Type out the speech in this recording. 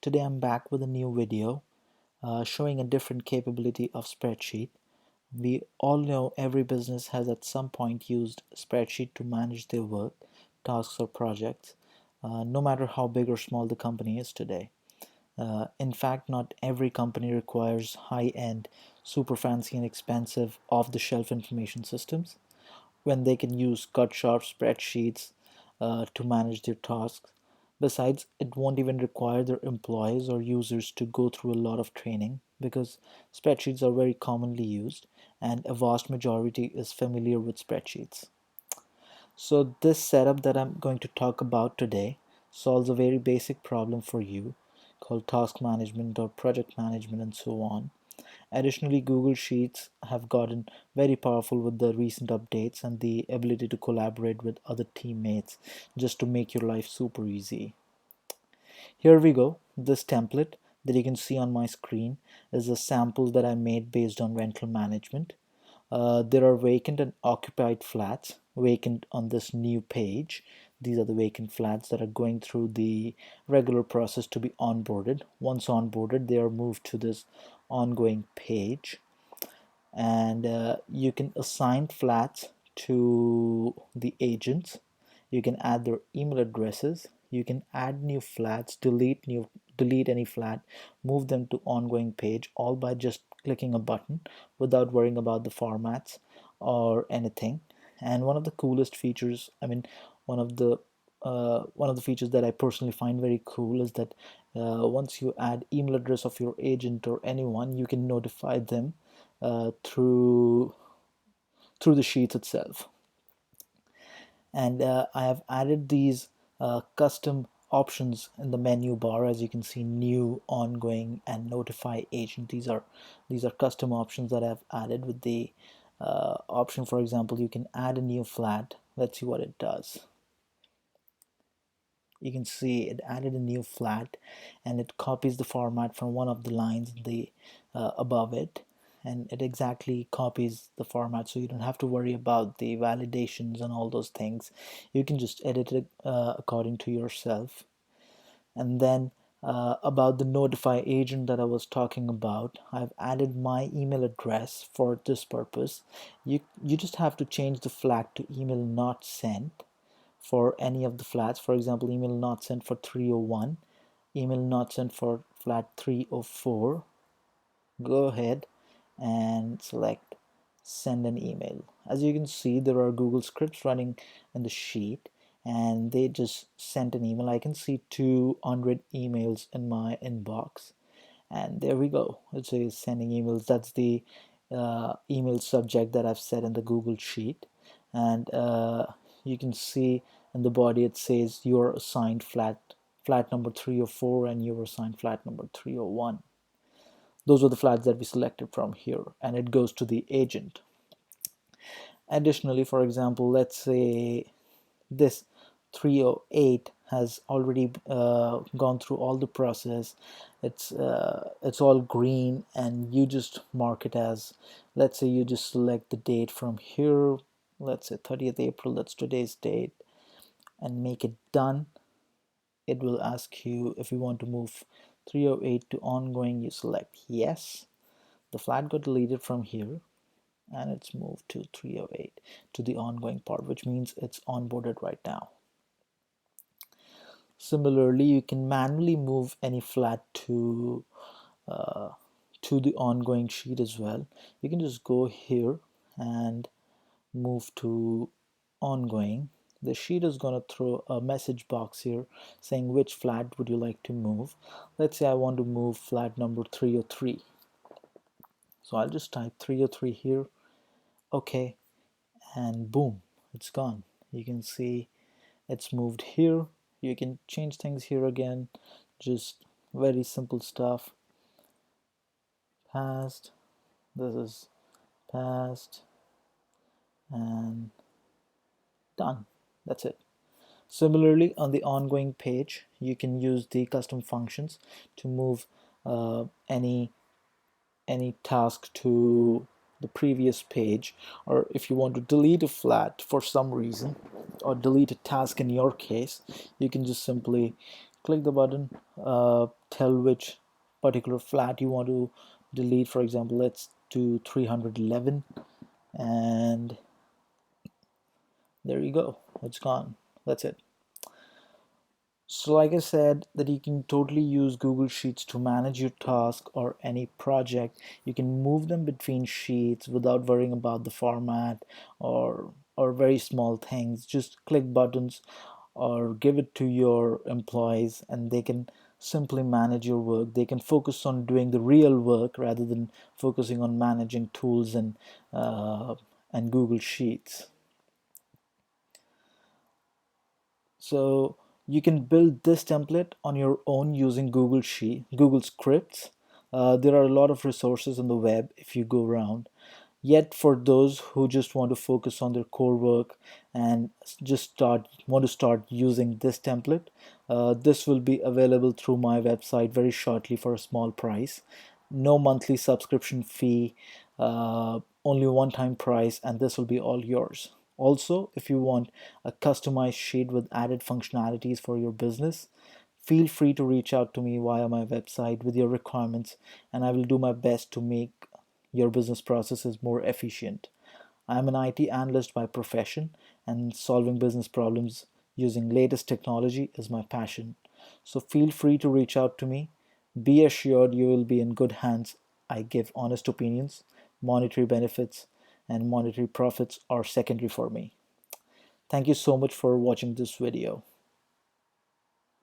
Today I'm back with a new video showing a different capability of spreadsheet. We all know every business has at some point used spreadsheet to manage their work, tasks or projects, no matter how big or small the company is today. In fact, not every company requires high-end, super fancy and expensive off-the-shelf information systems when they can use cut sharp spreadsheets to manage their tasks. Besides, it won't even require their employees or users to go through a lot of training because spreadsheets are very commonly used and a vast majority is familiar with spreadsheets. So this setup that I'm going to talk about today solves a very basic problem for you called task management or project management and so on. Additionally, Google Sheets have gotten very powerful with the recent updates and the ability to collaborate with other teammates just to make your life super easy. Here we go. This template that you can see on my screen is a sample that I made based on rental management. There are vacant and occupied flats vacant on this new page. These are the vacant flats that are going through the regular process to be onboarded. Once onboarded, they are moved to this ongoing page, and you can assign flats to the agents. You can add their email addresses. You can add new flats, delete any flat, move them to ongoing page, all by just clicking a button without worrying about the formats or anything. And one of the coolest features, one of the one of the features that I personally find very cool is that once you add email address of your agent or anyone, you can notify them through the sheet itself. And I have added these custom options in the menu bar. As you can see, new, ongoing, and notify agent. These are custom options that I've added with the option. For example, you can add a new flat. Let's see what it does. You can see it added a new flat, and it copies the format from one of the lines in the above it, and it exactly copies the format, so you don't have to worry about the validations and all those things. You can just edit it according to yourself. And then about the notify agent that I was talking about, I've added my email address for this purpose. You just have to change the flag to email not sent for any of the flats. For example, email not sent for 301, email not sent for flat 304. Go ahead and select send an email. As you can see, there are Google scripts running in the sheet, and they just sent an email. I can see 200 emails in my inbox, and there we go. It says sending emails. That's the email subject that I've set in the Google sheet. And you can see in the body it says you're assigned flat number 304 and you're assigned flat number 301. Those were the flats that we selected from here, and it goes to the agent. Additionally, for example, let's say this 308 has already gone through all the process. It's all green, and you just mark it as, let's say you just select the date from here, let's say 30th April, that's today's date, and make it done. It will ask you if you want to move 308 to ongoing. You select yes. The flat got deleted from here, and it's moved to 308 to the ongoing part, which means it's onboarded right now. Similarly, you can manually move any flat to the ongoing sheet as well. You can just go here and move to ongoing. The sheet is going to throw a message box here saying which flat would you like to move. Let's say I want to move flat number 303. So I'll just type 303 here. Okay, and boom, it's gone. You can see it's moved here. You can change things here again. Just very simple stuff. Past, this is past, and done. That's it. Similarly, on the ongoing page, you can use the custom functions to move any task to the previous page, or if you want to delete a flat for some reason, or delete a task in your case, you can just simply click the button, tell which particular flat you want to delete. For example, let's do 311, and there you go, it's gone. That's it. So like I said, that you can totally use Google Sheets to manage your task or any project. You can move them between sheets without worrying about the format or very small things. Just click buttons or give it to your employees and they can simply manage your work. They can focus on doing the real work rather than focusing on managing tools and Google Sheets. So you can build this template on your own using Google Scripts. There are a lot of resources on the web if you go around. Yet for those who just want to focus on their core work and just want to start using this template, this will be available through my website very shortly for a small price. No monthly subscription fee, only one-time price, and this will be all yours. Also, if you want a customized sheet with added functionalities for your business, feel free to reach out to me via my website with your requirements, and I will do my best to make your business processes more efficient. I'm an IT analyst by profession, and solving business problems using latest technology is my passion. So feel free to reach out to me. Be assured you will be in good hands. I give honest opinions. Monetary benefits and monetary profits are secondary for me. Thank you so much for watching this video.